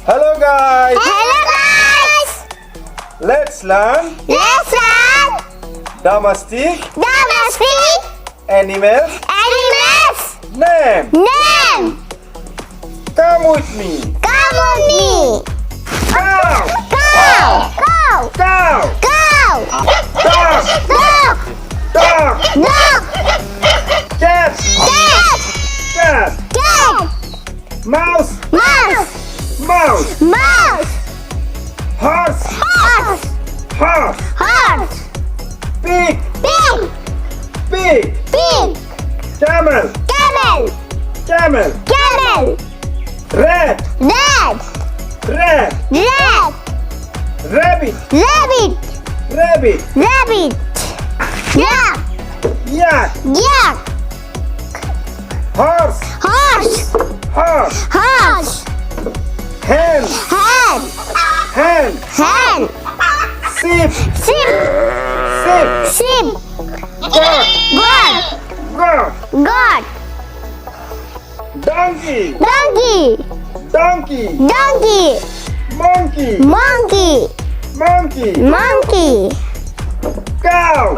Hello guys. Hello guys. Let's learn domestic animals name. Come with me. Cow. Cow. Dog. Cat. Mouse. Horse. Pig. Camel. Rat. Rabbit. Yak. Horse. Hen. Sheep. Goat. Donkey. Monkey. Cow.